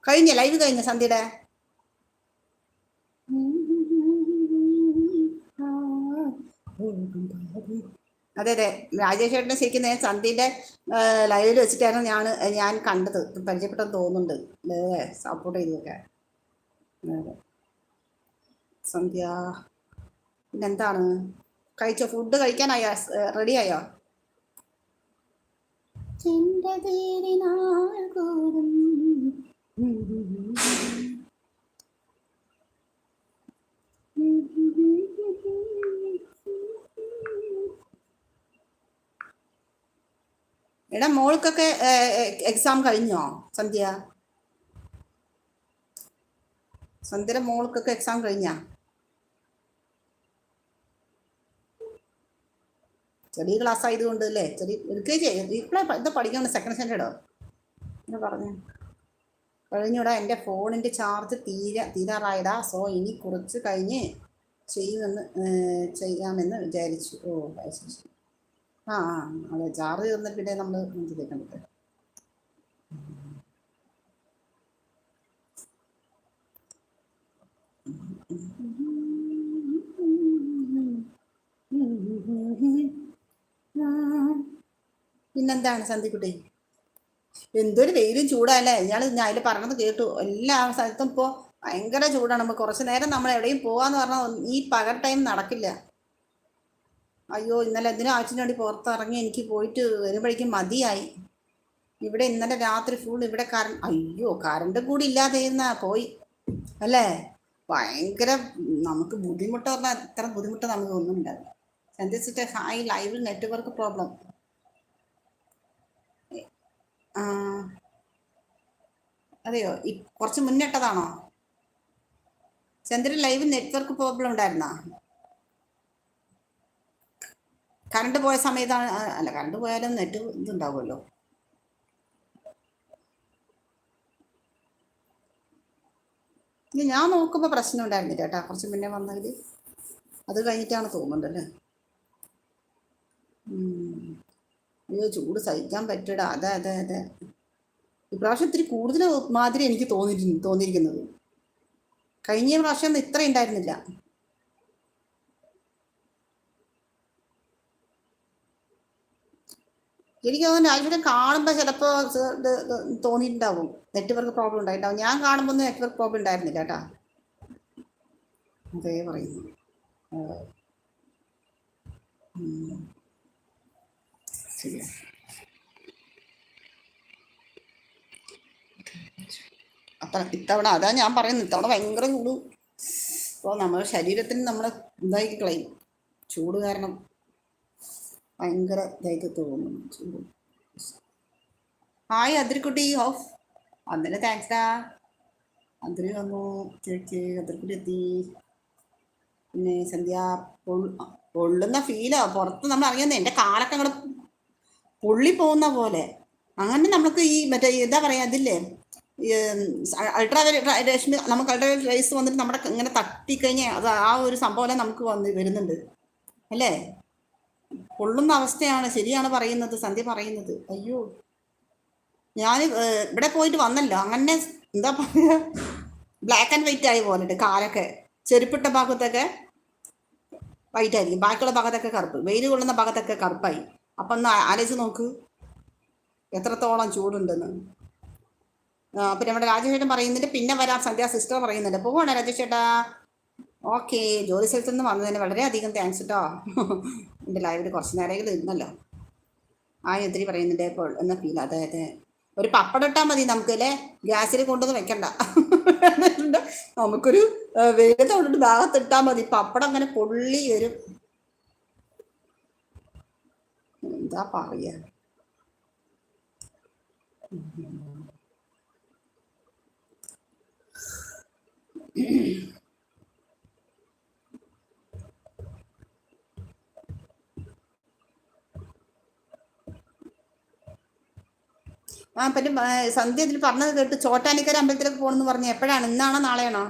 കഴിഞ്ഞ ലൈവ് കഴിഞ്ഞ സന്ധ്യയുടെ? അതെ അതെ, രാജേഷ് ചേട്ടനെ ശരിക്കും ഞാൻ സന്ധ്യയുടെ ലൈവിൽ വെച്ചിട്ടായിരുന്നു ഞാൻ കണ്ടത്, പരിചയപ്പെട്ടെന്ന് തോന്നുന്നുണ്ട്. അതെ, സപ്പോർട്ട് ചെയ്തൊക്കെ. സന്ധ്യ പിന്നെന്താണ്, കഴിച്ചോ? ഫുഡ് കഴിക്കാനായോ? റെഡി ആയോ? എടാ മോൾക്കൊക്കെ എക്സാം കഴിഞ്ഞോ സന്ധ്യ? സന്ധ്യയുടെ മോൾക്കൊക്കെ എക്സാം കഴിഞ്ഞാ? ചെറിയ ക്ലാസ് ആയതുകൊണ്ട് അല്ലേ, ചെറിയ LKG ഇപ്പോഴേ എന്താ പഠിക്കണം, സെക്കൻഡ് സ്റ്റാൻഡേർഡോ എന്ന് പറഞ്ഞു. കഴിഞ്ഞൂടാ, എൻ്റെ ഫോണിൻ്റെ ചാർജ് തീരാറായടാ, സോ ഇനി കുറച്ച് കഴിഞ്ഞ് ചെയ്യാമെന്ന് വിചാരിച്ചു. ഓ ശരി. ആ അതെ, ചാർജ് തീർന്നിട്ട് പിന്നെ നമ്മൾ ചെയ്തേക്കാൻ പറ്റും. പിന്നെന്താണ് സന്ധ്യക്കുട്ടി? എന്തൊരു വെയിലും ചൂടല്ലേ. ഞാൻ അതിൽ പറഞ്ഞത് കേട്ടു, എല്ലാ സ്ഥലത്തും ഇപ്പോൾ ഭയങ്കര ചൂടാണ്. നമ്മൾ കുറച്ച് നേരം നമ്മൾ എവിടെയും പോകാന്ന് പറഞ്ഞാൽ ഈ പകൽ ടൈം നടക്കില്ല. അയ്യോ, ഇന്നലെ എന്തിനും ആവശ്യത്തിന് വേണ്ടി പുറത്തിറങ്ങി എനിക്ക് പോയിട്ട് വരുമ്പോഴേക്കും മതിയായി. ഇവിടെ ഇന്നലെ രാത്രി ഫുൾ ഇവിടെ അയ്യോ കറണ്ട് കൂടി ഇല്ലാതെയിരുന്ന പോയി അല്ലേ. ഭയങ്കര നമുക്ക് ബുദ്ധിമുട്ട് പറഞ്ഞാൽ ഇത്ര ബുദ്ധിമുട്ട് നമുക്ക് ഒന്നും ഉണ്ടാവില്ല. സന്ധ്യച്ചിട്ട് ഹായ്, ലൈവിൽ നെറ്റ്വർക്ക് പ്രോബ്ലം. അതെയോ, കുറച്ച് മുന്നിട്ടതാണോ ചന്ദ്രൻ? ലൈവ് നെറ്റ്വർക്ക് പ്രോബ്ലം ഉണ്ടായിരുന്നാ? കറണ്ട് പോയ സമയത്താണ്? അല്ല, കറണ്ട് പോയാലും നെറ്റ് ഇതുണ്ടാവുമല്ലോ. ഞാൻ നോക്കുമ്പോൾ പ്രശ്നം ഉണ്ടായിരുന്നില്ല കേട്ടോ, കുറച്ച് മുന്നേ വന്നതിൽ. അത് കഴിഞ്ഞിട്ടാണ് തോന്നുന്നുണ്ടല്ലേ. അയ്യോ ചൂട് സഹിക്കാൻ പറ്റടാ. അതെ അതെ അതെ, ഇപ്രാവശ്യം ഇത്തിരി കൂടുതൽ മാതിരി എനിക്ക് തോന്നിയിരിക്കുന്നത്. കഴിഞ്ഞ പ്രാവശ്യം ഒന്നും ഇത്ര ഉണ്ടായിരുന്നില്ല. എനിക്ക് തോന്നുന്നു രാജ്യത്തെ കാണുമ്പോൾ ചിലപ്പോൾ തോന്നിയിട്ടുണ്ടാവും നെറ്റ്വർക്ക് പ്രോബ്ലം ഉണ്ടായിട്ടുണ്ടാവും. ഞാൻ കാണുമ്പോൾ നെറ്റ്വർക്ക് പ്രോബ്ലം ഉണ്ടായിരുന്നില്ല കേട്ടാ. അതേ പറയുന്നു. ശരി, ഇത്തവണ അതാ ഞാൻ പറയുന്നത്, ഇത്തവണ ഭയങ്കര ചൂട്. അപ്പോൾ നമ്മുടെ ശരീരത്തിന് നമ്മൾ എന്തായി കളയും ചൂട് കാരണം. ഭയങ്കര ഇതായിട്ട് തോന്നുന്നു ചൂട്. ഹായ് അതിരിക്കുട്ടി, ഓഫ് അന്നേരം താങ്ക്സ് ഡാ. അതിരി വന്നു, ചേച്ചി അതിരിക്കുട്ടി എത്തി. പിന്നെ സന്ധ്യ പൊള്ളുന്ന ഫീലാ പുറത്ത് നമ്മൾ ഇറങ്ങിയെന്ന്. എൻ്റെ കാലൊക്കെ അങ്ങോട്ട് പൊള്ളി പോകുന്ന പോലെ. അങ്ങനെ നമുക്ക് ഈ മറ്റേ എന്താ പറയുക, അതില്ലേ അൾട്രാവയലറ്റ് നമുക്ക് അൾട്രാവയലറ്റ് റേസ് വന്നിട്ട് നമ്മുടെ ഇങ്ങനെ തട്ടിക്കഴിഞ്ഞാൽ അത് ആ ഒരു സംഭവം നമുക്ക് വരുന്നുണ്ട് അല്ലേ. പൊള്ളുന്ന അവസ്ഥയാണ്. ശരിയാണ് പറയുന്നത് സന്ധ്യ പറയുന്നത്. അയ്യോ, ഞാൻ ഇവിടെ പോയിട്ട് വന്നല്ലോ, അങ്ങനെ എന്താ പറയുക, ബ്ലാക്ക് ആൻഡ് വൈറ്റ് ആയി പോലിട്ട് കാലൊക്കെ. ചെരുപ്പിട്ട ഭാഗത്തൊക്കെ വൈറ്റ് ആയിരിക്കും, ബാക്കിയുള്ള ഭാഗത്തൊക്കെ കറുപ്പ്, വെയിൽ കൊള്ളുന്ന ഭാഗത്തൊക്കെ കറുപ്പായി. അപ്പം ഒന്ന് ആലോചിച്ച് നോക്ക് എത്രത്തോളം ചൂടുണ്ടെന്ന്. പിന്നെ നമ്മുടെ രാജേഷേട്ടൻ പറയുന്നുണ്ട് പിന്നെ വരാം, സന്ധ്യ സിസ്റ്റർ പറയുന്നുണ്ട്. പോവാണ് രാജേഷേട്ടാ. ഓക്കെ, ജോലി സ്ഥലത്തു നിന്ന് വന്നതിന് വളരെയധികം താങ്ക്സ് കേട്ടോ. എൻ്റെ ലൈവിൽ കുറച്ച് നേരമെങ്കിലും ഇരുന്നല്ലോ. ഒത്തിരി പറയുന്നുണ്ട് ഇപ്പോൾ എന്ന ഫീൽ. അതെ അതെ, ഒരു പപ്പടം ഇട്ടാൽ മതി നമുക്ക് അല്ലേ, ഗ്യാസിൽ കൊണ്ടുവന്ന് വെക്കണ്ട. നമുക്കൊരു വെയിലത്ത് കൊണ്ടിട്ട് ഭാഗത്തിട്ടാൽ മതി, പപ്പടം അങ്ങനെ പൊള്ളി വരും. എന്താ പറയാ. പിന്നെ സന്ധ്യ ഇതിൽ പറഞ്ഞത് കേട്ട് ചോറ്റാനിക്കര അമ്പലത്തിലേക്ക് പോകണമെന്ന് പറഞ്ഞു. എപ്പോഴാണ്, ഇന്നാണോ നാളെയാണോ?